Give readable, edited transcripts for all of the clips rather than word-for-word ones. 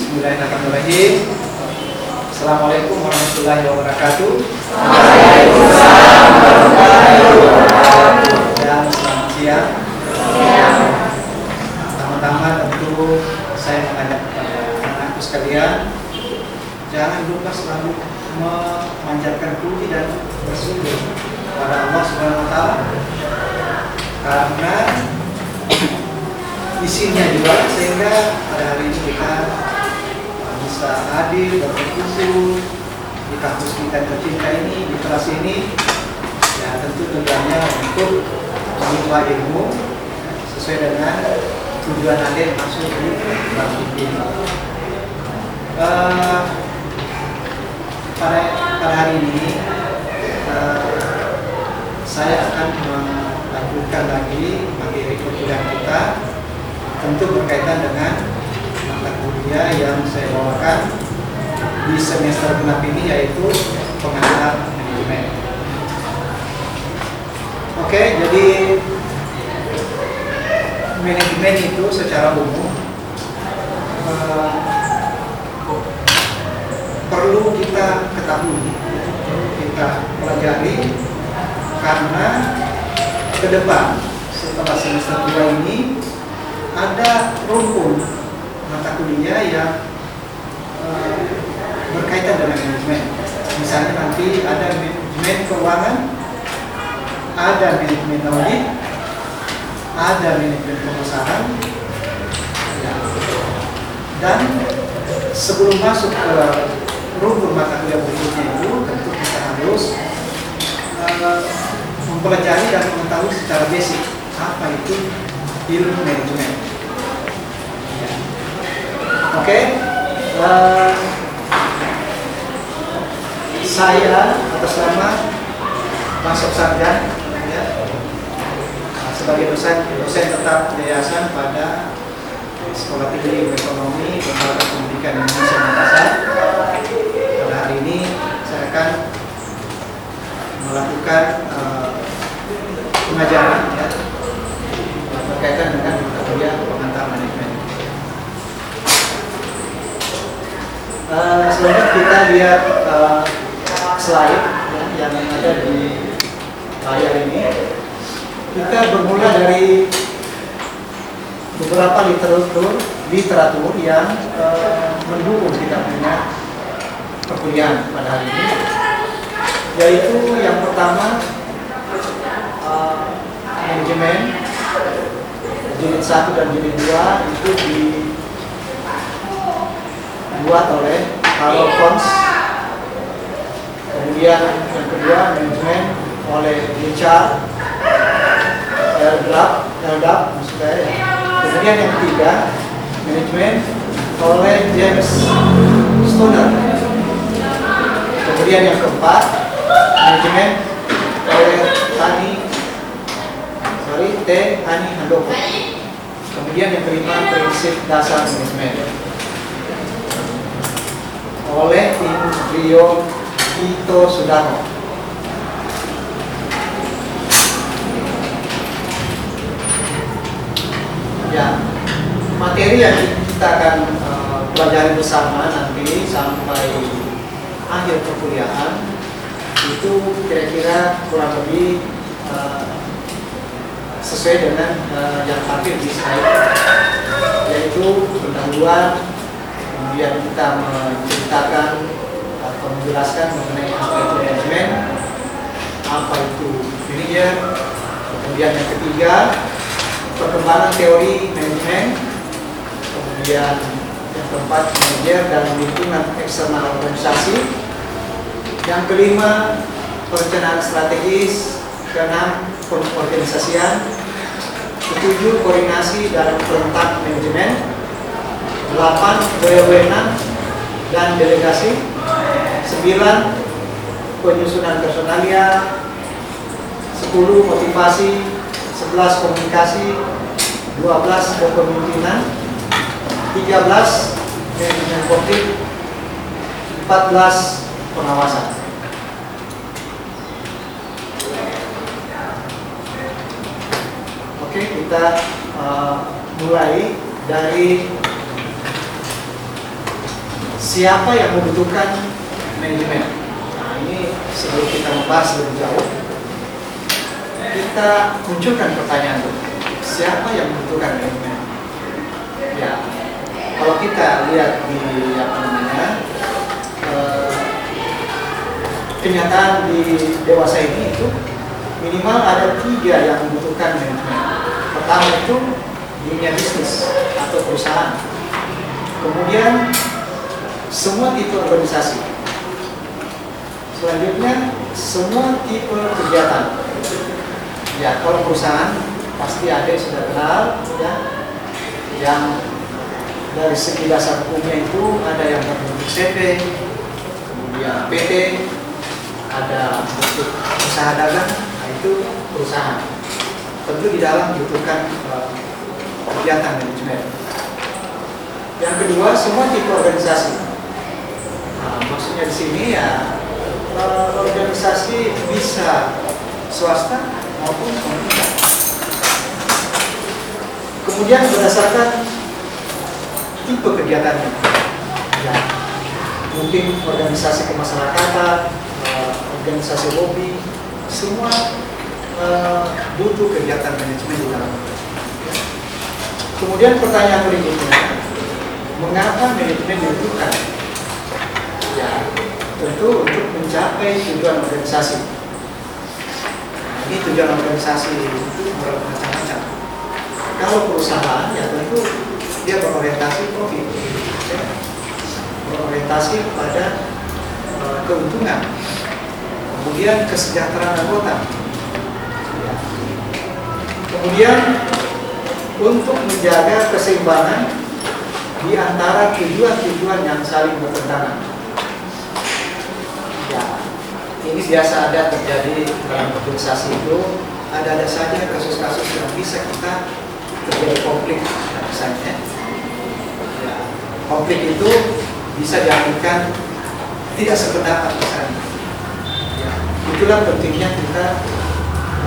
Bismillahirrahmanirrahim. Assalamualaikum warahmatullahi wabarakatuh. Waalaikumsalam warahmatullahi wabarakatuh. Dan selamat siang. Pertama-tama tentu saya mengajak kepada anak-anakku sekalian, jangan lupa selalu memanjatkan puji dan bersyukur kepada Allah Subhanahu wa taala, karena isinya juga sehingga pada hari ini kita bisa hadir dan berkumpul di kampus kita tercinta ini, di kelas ini. Ya, tentu tujuannya untuk menimba ilmu sesuai dengan tujuan Anda yang masuk di kampus ini. Pada hari ini saya akan melanjutkan lagi materi perkuliahan kita, tentu berkaitan dengan mata kuliah yang saya bawakan di semester genap ini, yaitu pengantar manajemen. Oke, jadi manajemen itu secara umum perlu kita ketahui, kita pelajari, karena ke depan setelah semester 2 ini ada rumpun mata kuliah yang berkaitan dengan manajemen. Misalnya nanti ada manajemen keuangan, ada manajemen audit, ada manajemen pengusahaan, dan sebelum masuk ke rumpun mata kuliah berikutnya itu tentu kita harus mempelajari dan mengetahui secara basic apa itu ilmu manajemen. Oke, saya atas nama Mas Sarjan, ya, sebagai dosen tetap yayasan pada Sekolah Tinggi Ilmu Ekonomi Lembaga Pendidikan Indonesia Makassar. Pada hari ini saya akan melakukan pengajaran, ya, berkaitan dengan mata kuliah pengantar manajemen. Selanjutnya kita lihat slide, ya, yang ada di layar ini. Kita bermula dari beberapa literatur yang mendukung kita punya perkuliahan pada hari ini, yaitu yang pertama manajemen jilid 1 dan jilid 2 itu dibuat oleh Harold Pons. Kemudian yang kedua manajemen oleh Richard Eldap, maksud saya. Kemudian yang ketiga manajemen oleh James Stoner. Kemudian yang keempat manajemen oleh T. Hani Handoko. Kemudian yang kelima prinsip dasar manajemen oleh Indrio Ito Sudarmo. Ya, materi yang kita akan pelajari bersama nanti sampai akhir perkuliahan itu kira-kira kurang lebih sesuai dengan yang tampil di slide, yaitu pendahuluan, kemudian kita menceritakan atau menjelaskan mengenai aspek manajemen, apa itu manajer, kemudian yang ketiga perkembangan teori manajemen, kemudian yang keempat manajer dan lingkungan eksternal organisasi, yang kelima perencanaan strategis, keenam pengorganisasian, ketujuh koordinasi dan perentak manajemen, 8 wewenang dan delegasi, 9 penyusunan personalia, 10 motivasi, 11 komunikasi, 12 kepemimpinan, 13 manajemen konflik, 14 pengawasan. Oke, kita mulai dari siapa yang membutuhkan manajemen? Nah, ini sebelum kita membahas lebih jauh, kita munculkan pertanyaan dulu. Siapa yang membutuhkan manajemen? Ya, kalau kita lihat di kenyataan di dewasa ini itu minimal ada 3 yang membutuhkan manajemen. Pertama itu dunia bisnis atau perusahaan. Kemudian semua tipe organisasi. Selanjutnya semua tipe kegiatan. Ya, kalau perusahaan pasti ada yang sudah kenal, ya, yang dari segi dasar hukumnya itu ada yang berbentuk CV, kemudian PT, ada bentuk usaha dagang, nah itu perusahaan. Tentu di dalam dibutuhkan kegiatan manajemen. Yang kedua, semua tipe organisasi. Nah, maksudnya di sini ya organisasi bisa swasta maupun pemerintah. Kemudian berdasarkan tipe kegiatannya, ya, mungkin organisasi kemasyarakatan, organisasi hobi, semua butuh kegiatan manajemen di dalam. Kemudian pertanyaan berikutnya, mengapa manajemen dibutuhkan? Ya, tentu untuk mencapai tujuan organisasi. Nah, ini tujuan organisasi itu bermacam-macam. Kalau perusahaan, ya tentu dia berorientasi profit, ya, berorientasi pada keuntungan. Kemudian kesejahteraan anggota. Ya. Kemudian untuk menjaga keseimbangan di antara tujuan-tujuan yang saling bertentangan. Ya, ini biasa ada terjadi dalam organisasi itu, ada saja kasus-kasus yang bisa kita terjadi konflik misalnya. Ya, konflik itu bisa diartikan tidak sependapat misalnya. Ya, itulah pentingnya kita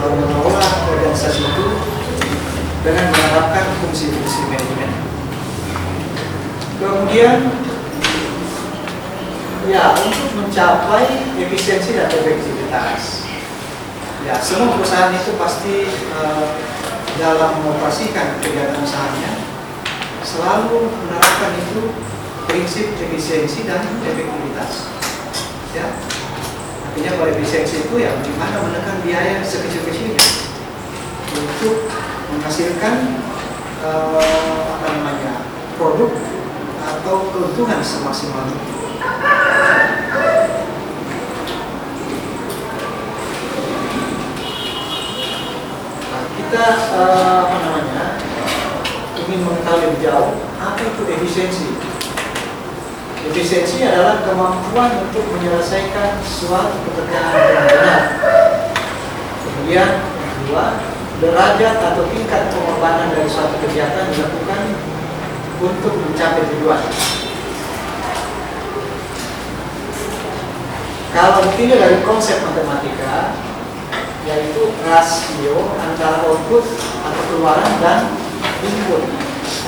mengelola organisasi itu dengan menerapkan fungsi-fungsi manajemen. Kemudian, ya, untuk mencapai efisiensi dan efektivitas, ya, semua perusahaan itu pasti dalam mengoperasikan kegiatan usahanya selalu menerapkan itu prinsip efisiensi dan efektivitas. Ya, artinya kalau efisiensi itu ya bagaimana menekan biaya sekecil-kecilnya untuk menghasilkan produk atau keuntungan semaksimal mungkin. Nah, kita ingin mengetahui lebih jauh apa itu efisiensi. Efisiensi adalah kemampuan untuk menyelesaikan suatu pekerjaan dengan benar. Kemudian yang kedua, derajat atau tingkat pengorbanan dari suatu kegiatan dilakukan untuk mencapai tujuan. Kalau dilihat dari konsep matematika, yaitu rasio antara output atau keluaran dan input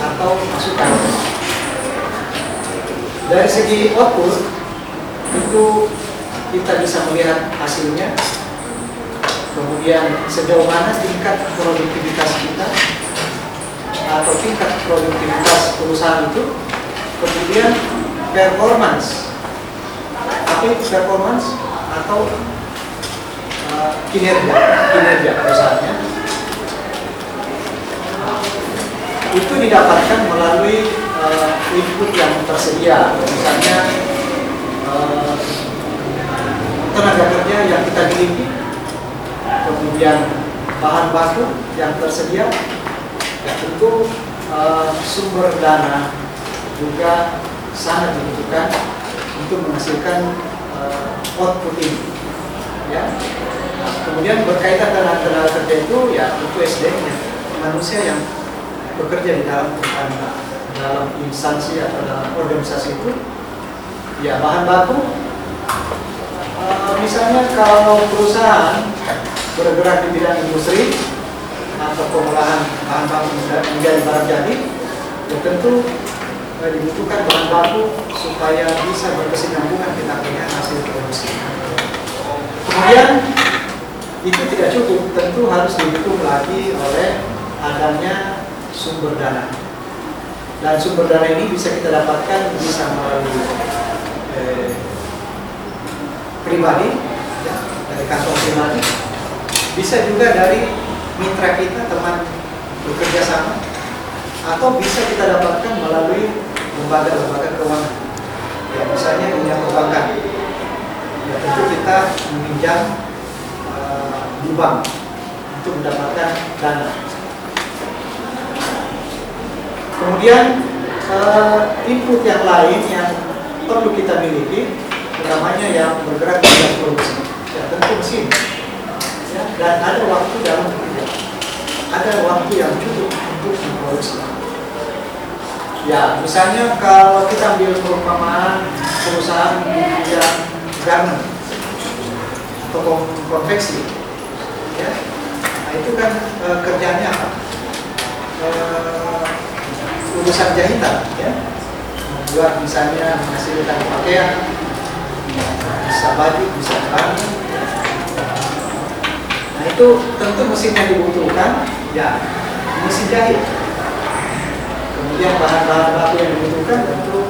atau masukan. Dari segi output itu kita bisa melihat hasilnya, kemudian sejauh mana tingkat produktivitas kita atau tingkat produktivitas perusahaan itu, kemudian performance, tapi performance atau kinerja perusahaannya itu didapatkan melalui input yang tersedia, misalnya tenaga kerja yang kita miliki, kemudian bahan baku yang tersedia, ya tentu sumber dana juga sangat dibutuhkan untuk menghasilkan output ini. Ya. Nah, kemudian berkaitan dengan tenaga kerja itu, ya tentu SDM, manusia yang bekerja di dalam instansi atau dalam organisasi itu, ya bahan baku. Misalnya kalau perusahaan bergerak di bidang industri atau pengolahan bahan baku menjadi barang jadi, ya tentu dibutuhkan bahan baku supaya bisa berkesinambungan kita punya hasil produksi. Kemudian itu tidak cukup, tentu harus didukung lagi oleh adanya sumber dana. Dan sumber dana ini bisa kita dapatkan bisa melalui pribadi, ya, dari kantong pribadi, bisa juga dari mitra kita, teman bekerja sama, atau bisa kita dapatkan melalui lembaga-lembaga keuangan. Ya, misalnya dunia perbankan. Ya, tentu kita meminjam di bank untuk mendapatkan dana. Kemudian input yang lain yang perlu kita miliki, utamanya yang bergerak di bidang produksi. Ya, tentu mesin. Ya, dan ada waktu dalam bekerja. Ada waktu yang cukup untuk memproduksi. Ya, misalnya kalau kita ambil perumpamaan perusahaan di bidang garment atau konveksi, ya, nah itu kan kerjanya apa? Urusan jahitan, ya, membuat misalnya menghasilkan pakaian, bisa baju, bisa celana. Nah itu tentu mesin yang dibutuhkan, ya, mesin jahit. Kemudian bahan-bahan baku yang dibutuhkan tentu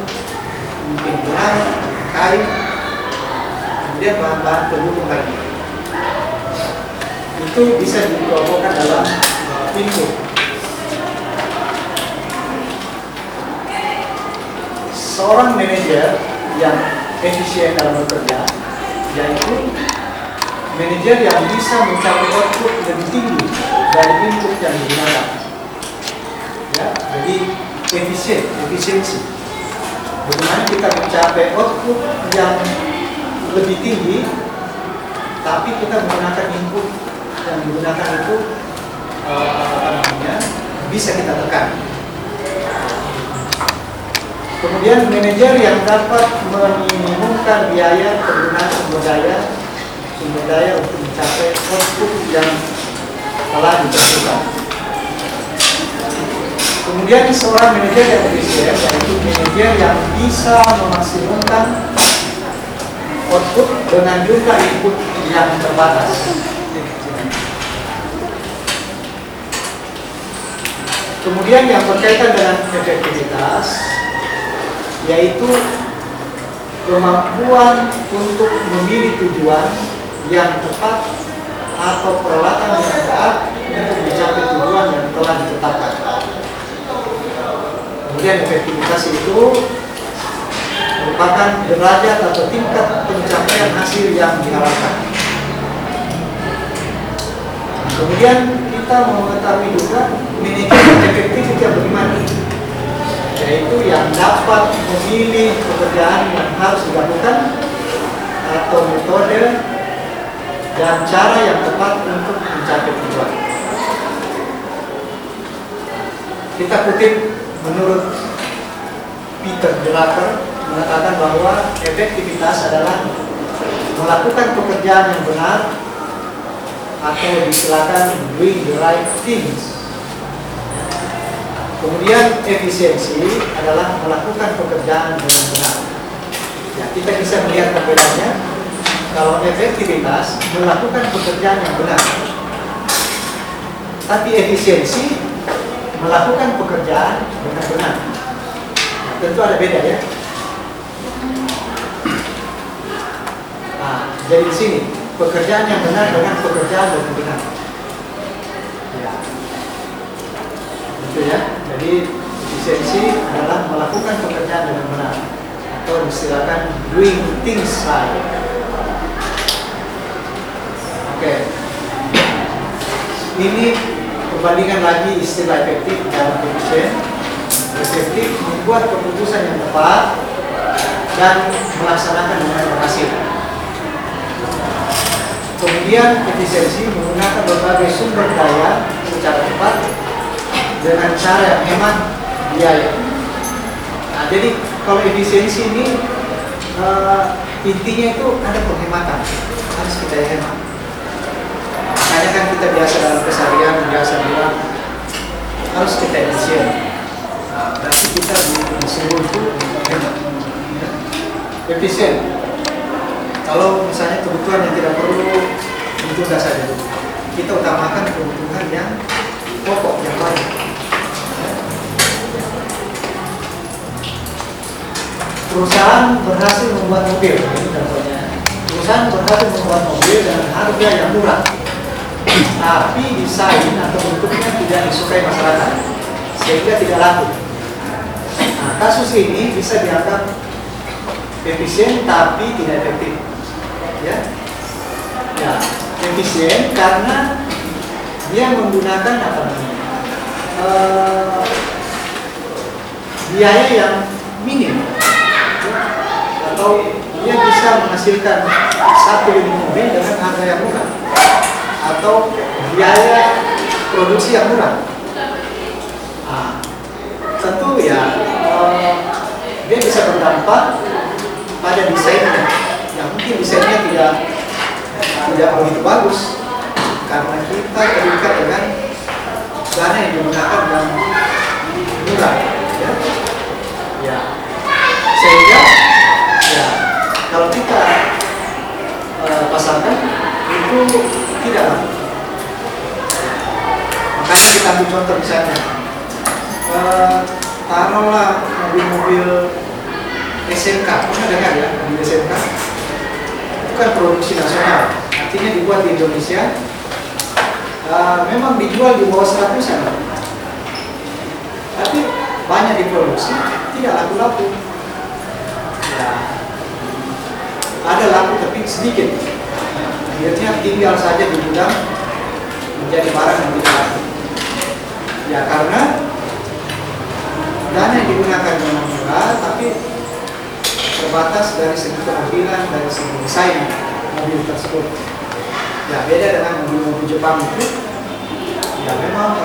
mungkin benang, kain, kemudian bahan-bahan pendukung lainnya. Itu bisa dikelompokkan dalam input. Seorang manajer yang efisien dalam bekerja, yaitu manajer yang bisa mencapai output lebih tinggi dari input yang digunakan. Ya, jadi efisiensi. Bagaimana kita mencapai output yang lebih tinggi, tapi kita menggunakan input yang digunakan itu bisa kita tekan. Kemudian manajer yang dapat meminimumkan biaya penggunaan sumber daya untuk mencapai output yang telah ditentukan. Kemudian seorang manajer yang efisien, yaitu manajer yang bisa memaksimumkan output dengan jumlah input yang terbatas. Kemudian yang berkaitan dengan efektivitas, yaitu kemampuan untuk memilih tujuan yang tepat atau peralatan yang tepat untuk mencapai tujuan yang telah ditetapkan. Kemudian efektivitas itu merupakan derajat atau tingkat pencapaian hasil yang diharapkan. Kemudian kita mau mengetahui juga manajemen efektif itu bagaimana, yaitu yang dapat memilih pekerjaan yang harus dilakukan atau metode dan cara yang tepat untuk mencapai tujuan. Kita kutip menurut Peter Drucker mengatakan bahwa efektivitas adalah melakukan pekerjaan yang benar atau distilahkan doing the right things. Kemudian efisiensi adalah melakukan pekerjaan dengan benar. Ya, kita bisa melihat perbedaannya. Kalau efektivitas melakukan pekerjaan yang benar, tapi efisiensi melakukan pekerjaan dengan benar. Nah, tentu ada beda ya. Nah, jadi di sini pekerjaan yang benar dengan pekerjaan yang benar. Ya, itu ya. Jadi efisiensi adalah melakukan pekerjaan dengan benar, atau istilahkan doing things right. Oke. Ini perbandingan lagi istilah efektif dan efisien. Efektif membuat keputusan yang tepat dan melaksanakan dengan berhasil. Kemudian efisiensi menggunakan berbagai sumber daya secara tepat dengan cara yang hemat biaya. Nah, jadi kalau efisiensi ini intinya itu ada penghematan, harus kita hemat. Makanya kan kita biasa dalam keseharian biasa bilang harus kita efisien. Berarti kita disuruh efisien. Kalau misalnya kebutuhan yang tidak perlu ditunda saja, kita utamakan kebutuhan yang pokok yang lain. Perusahaan berhasil membuat mobil, ini contohnya. Perusahaan berhasil membuat mobil dengan harga yang murah, tapi desain atau bentuknya tidak disukai masyarakat, sehingga tidak laku. Nah, kasus ini bisa dianggap efisien tapi tidak efektif. Ya, efisien karena dia menggunakan apa namanya biaya yang minim, atau dia bisa menghasilkan satu unit mobil dengan harga yang murah, atau biaya produksi yang murah. Nah, tentu ya dia bisa berdampak pada desainnya, yang mungkin desainnya tidak begitu bagus karena kita terikat dengan dana yang digunakan yang murah, ya. Sehingga ya kalau kita pasarkan itu tidak laku. Makanya kita ambil contoh misalnya, taruhlah mobil-mobil SMK, pernah dengar ya mobil SMK? Itu kan produksi nasional, artinya dibuat di Indonesia. Memang dijual di bawah 100-an, tapi banyak diproduksi, tidak laku-laku. Ya, ada laku tapi sedikit. Akhirnya tinggal saja di gudang menjadi barang yang tidak laku. Ya karena dana yang digunakan memang murah, tapi terbatas dari segi penampilan, dari segi desain mobil tersebut. Ya beda dengan mobil-mobil Jepang itu, ya memang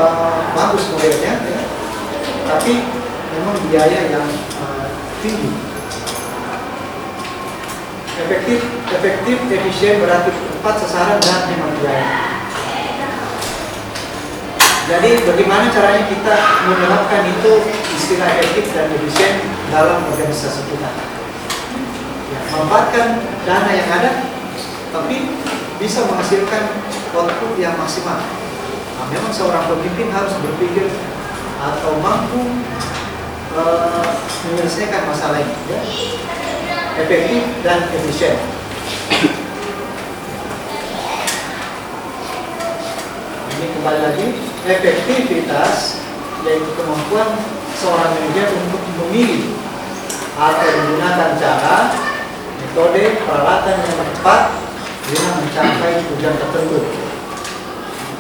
bagus modelnya, ya, tapi memang biaya yang tinggi. Efektif, efisien berarti tepat sasaran dan memang biaya. Jadi bagaimana caranya kita menerapkan itu istilah efektif dan efisien dalam organisasi kita? Ya, memanfaatkan dana yang ada, tapi bisa menghasilkan output yang maksimal. Nah, memang seorang pemimpin harus berpikir atau mampu menyelesaikan masalah ini, ya. Efektif dan efisien. Ini kembali lagi, efektivitas yaitu kemampuan seorang manajer untuk memilih atau menggunakan cara, metode, peralatan yang tepat guna mencapai tujuan tertentu.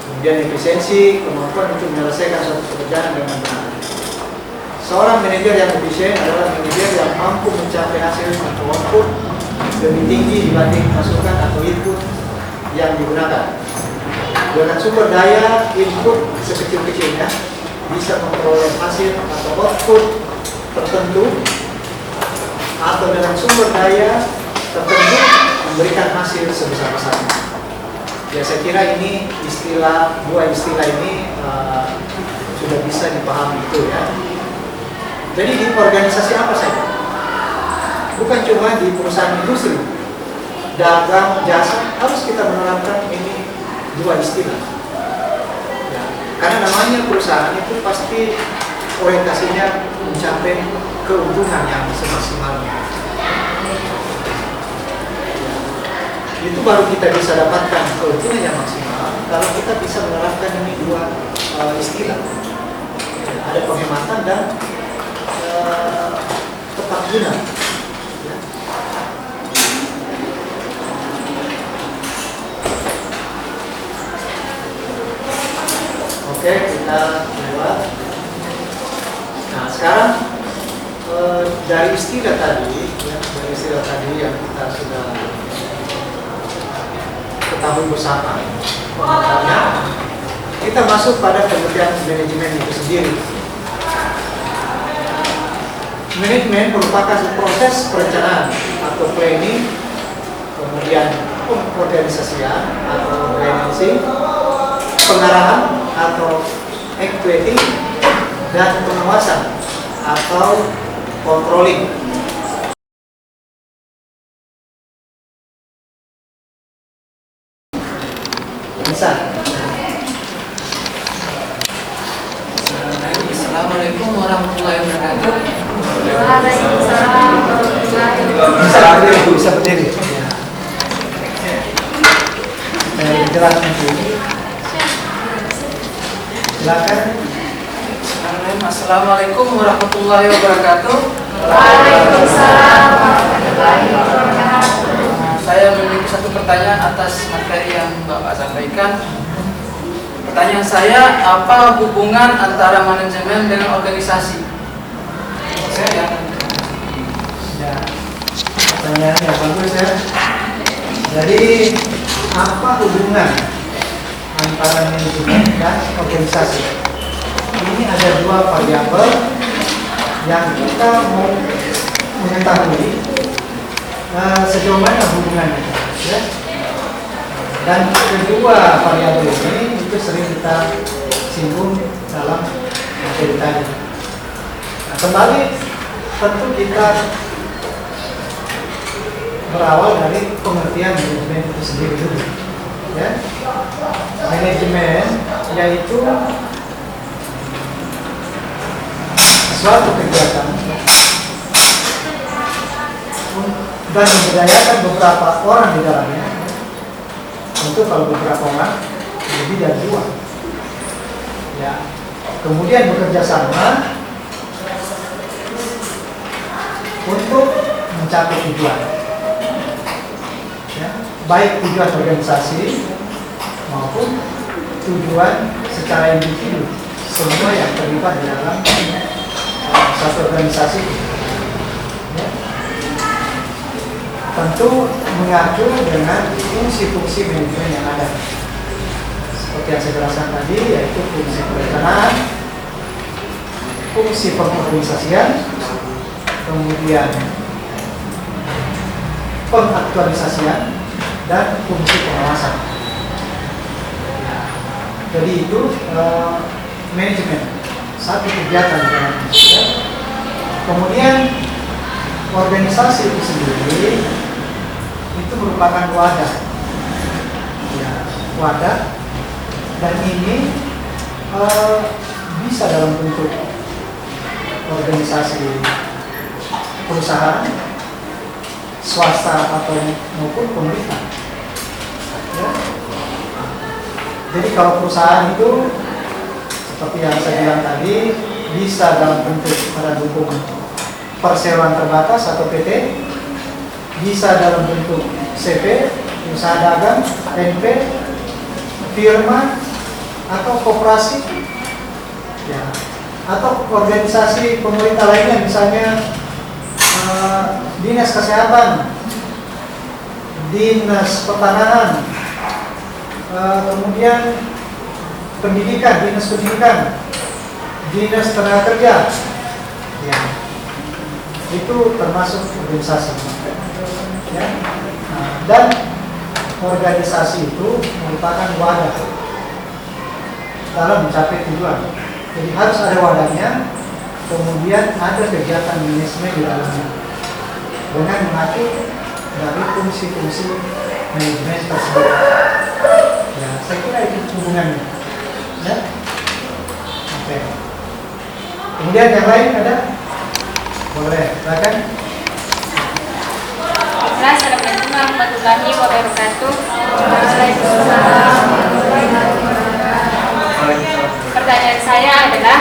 Kemudian efisiensi, kemampuan untuk menyelesaikan suatu pekerjaan dengan benar. Seorang manajer yang efisien adalah manajer yang mampu mencapai hasil atau output lebih tinggi dibanding masukan atau input yang digunakan. Dengan sumber daya input sekecil-kecilnya bisa memperoleh hasil atau output tertentu, atau dengan sumber daya tertentu memberikan hasil sebesar-besarnya. Ya saya kira ini dua istilah ini sudah bisa dipahami itu, ya. Jadi di organisasi apa saja? Bukan cuma di perusahaan industri, dagang, jasa, harus kita menerapkan ini dua istilah. Ya, karena namanya perusahaan itu pasti orientasinya mencapai keuntungan yang semaksimalnya. Ya, itu baru kita bisa dapatkan keuntungan yang maksimal kalau kita bisa menerapkan ini dua istilah. Ya, ada penghematan dan tepat guna. Ya. Oke, kita lewat. Nah, sekarang dari istilah tadi, ya, yang kita sudah ketahui bersama, kita masuk pada pengertian manajemen itu sendiri. Manajemen merupakan proses perencanaan atau planning, kemudian pengorganisasian atau organizing, pengarahan atau executing, dan pengawasan atau controlling. Assalamualaikum warahmatullahi wabarakatuh. Waalaikumsalam warahmatullahi wabarakatuh. Bisa berdiri, Bu, bisa berdiri. Ya. Saya jelaskan dulu. Silakan. Assalamualaikum warahmatullahi wabarakatuh. Waalaikumsalam warahmatullahi wabarakatuh. Saya memiliki satu pertanyaan atas materi yang Bapak sampaikan. Pertanyaan saya, apa hubungan antara manajemen dengan organisasi? Ya, pertanyaannya bagus ya. Jadi apa hubungan antara manajemen dan organisasi? Ini ada dua variabel yang kita mau mengetahui sejauh mana hubungannya, ya. Dan kedua variabel ini itu sering kita singgung dalam materi tadi. Nah, kembali tentu kita berawal dari pengertian manajemen itu sendiri dulu, ya. Manajemen yaitu suatu kegiatan dan memberdayakan beberapa orang di dalamnya. Tentu kalau beberapa orang lebih dari dua, ya. Kemudian bekerja sama untuk mencapai tujuan, ya, baik tujuan organisasi maupun tujuan secara individu, semua yang terlibat di dalam satu organisasi, ya. Tentu mengacu dengan fungsi-fungsi manajemen yang ada, seperti yang saya jelaskan tadi, yaitu fungsi perencanaan, fungsi pengorganisasian, kemudian pengaktualisasian, dan fungsi pengawasan. Jadi itu manajemen satu kegiatan dalam Indonesia. Kemudian organisasi itu sendiri itu merupakan wadah, ya, wadah, dan ini bisa dalam bentuk organisasi perusahaan, swasta atau maupun pemerintah, ya. Jadi kalau perusahaan itu seperti yang saya bilang tadi bisa dalam bentuk pada hukum perseroan terbatas atau PT, bisa dalam bentuk CP, usaha dagang, NP, firma, atau koperasi, ya, atau organisasi pemerintah lainnya, misalnya dinas kesehatan, dinas pertanahan, kemudian pendidikan, dinas pendidikan, dinas tenaga kerja, ya, itu termasuk organisasi, ya. Dan organisasi itu merupakan wadah dalam mencapai tujuan. Jadi harus ada wadahnya, kemudian ada kegiatan manajemen di dalamnya dengan mengacu dari fungsi-fungsi manajemen tersebut. Ya, saya kira itu hubungannya, ya. Oke. Kemudian yang lain ada? Boleh, silakan. Assalamualaikum warahmatullahi wabarakatuh. Pertanyaan saya adalah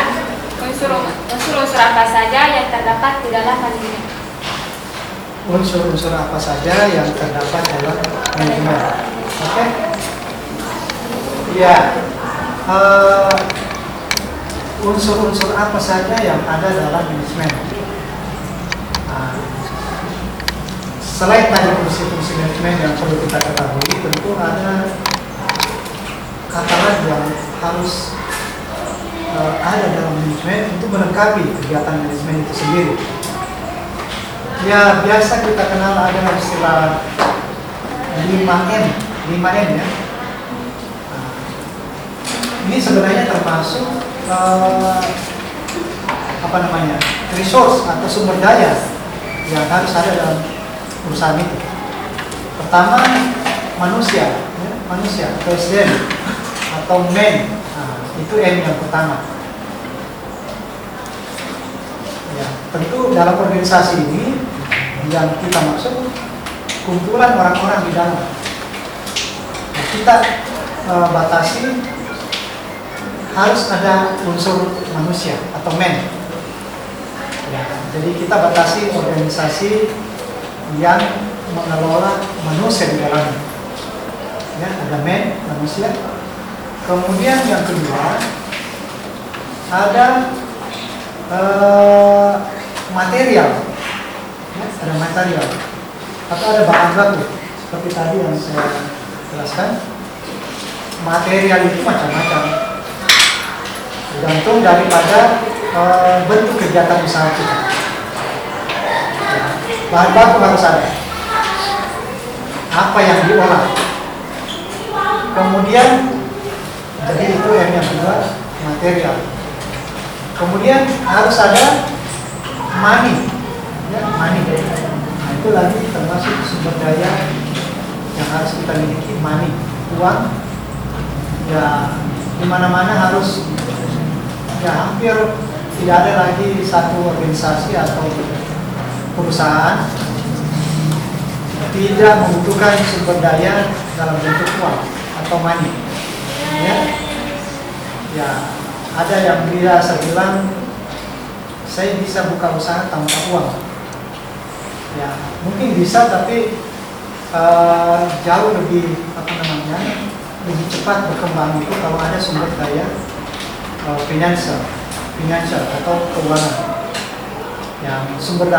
unsur-unsur apa saja yang terdapat di dalam manajemen? Unsur-unsur apa saja yang terdapat dalam manajemen? Oke. Ya, unsur-unsur apa saja yang ada dalam manajemen? Selain tadi fungsi-fungsi manajemen yang perlu kita ketahui, tentu ada kata yang harus ada dalam manajemen untuk melengkapi kegiatan manajemen itu sendiri. Ya, biasa kita kenal ada istilah 5M, 5M, ya. Ini sebenarnya termasuk resource atau sumber daya yang harus ada dalam perusahaan itu. Pertama, manusia, ya, manusia atau SDM atau man, itu M yang pertama. tentu dalam organisasi ini yang kita maksud kumpulan orang-orang di dalam. Nah, kita batasi harus ada unsur manusia atau men. Ya, jadi kita batasi organisasi yang mengelola manusia di dalamnya. Ya, ada men, manusia. Kemudian yang kedua ada material, ya, ada material atau ada bahan baku seperti tadi yang saya jelaskan. Material itu macam-macam, tergantung daripada bentuk kegiatan usaha kita. Ya, bahan baku harus ada, apa yang diolah. Kemudian jadi itu yang kedua, material. Kemudian harus ada money, ya, money. Nah, itu lagi termasuk sumber daya yang harus kita miliki, money, uang. Ya, di mana-mana harus, ya hampir tidak ada lagi satu organisasi atau perusahaan tidak membutuhkan sumber daya dalam bentuk uang atau money. Ya, ada yang biasa bilang saya bisa buka usaha tanpa uang. Ya, mungkin bisa, tapi jauh lebih lebih cepat berkembang itu kalau ada sumber daya financial atau keuangan. Yang sumber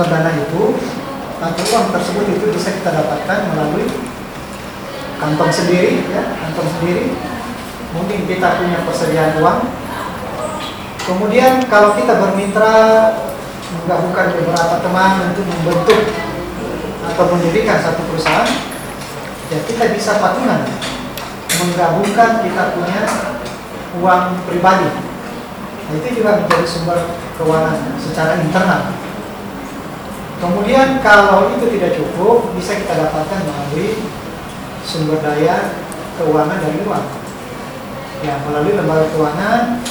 dana itu atau uang tersebut itu bisa kita dapatkan melalui kantong sendiri, ya, kantong sendiri. Mungkin kita punya persediaan uang. Kemudian kalau kita bermitra menggabungkan beberapa teman untuk membentuk atau mendirikan satu perusahaan, ya kita bisa patungan menggabungkan kita punya uang pribadi. Nah, itu juga menjadi sumber keuangan secara internal. Kemudian kalau itu tidak cukup, bisa kita dapatkan melalui sumber daya keuangan dari luar. Ya, melalui lembaga keuangan,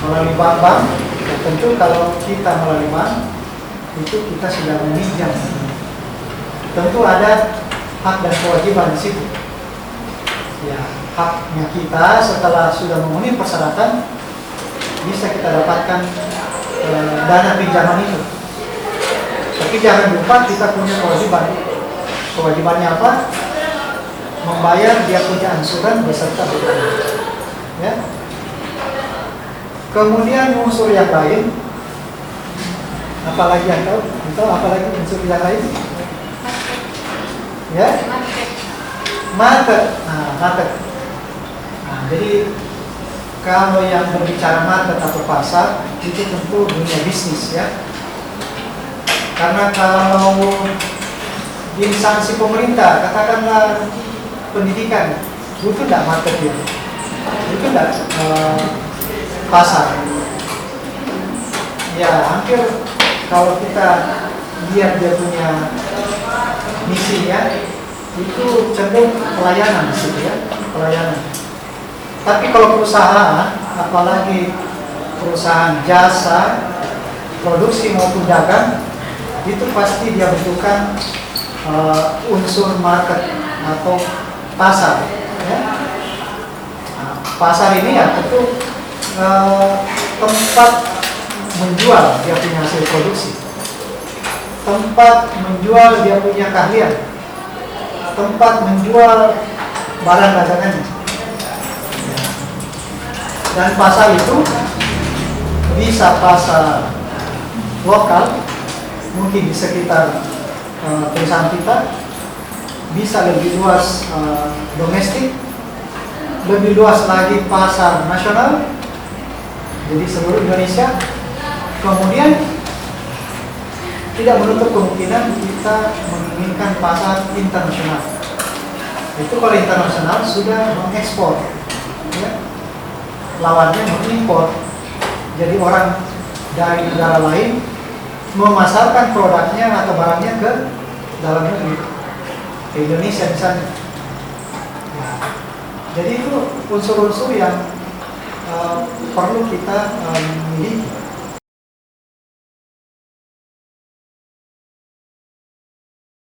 melalui bank-bank. Ya, tentu kalau kita melalui bank, itu kita sudah meminjam. Tentu ada hak dan kewajiban di situ. Ya, haknya kita setelah sudah memenuhi persyaratan, bisa kita dapatkan dana pinjaman itu. Tapi jangan lupa kita punya kewajiban. Kewajibannya apa? Membayar dia punya angsuran beserta bunga. Ya. Kemudian unsur yang lain, apalagi yang tahu? Atau apalagi unsur yang lain? Ya, market. Nah, market. Nah, jadi kalau yang berbicara market atau pasar itu tentu dunia bisnis, ya. Karena kalau instansi pemerintah, katakanlah pendidikan, butuh tidak market dia? Butuh tidak pasar? Ya, hampir kalau kita lihat dia punya misinya, itu cenderung pelayanan di situ, ya, pelayanan. Tapi kalau perusahaan, apalagi perusahaan jasa, produksi maupun dagang, itu pasti dia butuhkan unsur market atau pasar, ya. Nah, pasar ini ya tentu tempat menjual dia punya hasil produksi, tempat menjual dia punya keahlian, tempat menjual barang dagangannya. Dan pasar itu bisa pasar lokal, mungkin di sekitar perusahaan kita, bisa lebih luas domestik, lebih luas lagi pasar nasional, jadi seluruh Indonesia. Kemudian tidak menutup kemungkinan kita menginginkan pasar internasional. Itu kalau internasional sudah mengekspor, ya. Lawannya mengimpor. Jadi orang dari negara lain memasarkan produknya atau barangnya ke dalam negeri, ke Indonesia misalnya. Ya. Jadi itu unsur-unsur yang perlu kita miliki.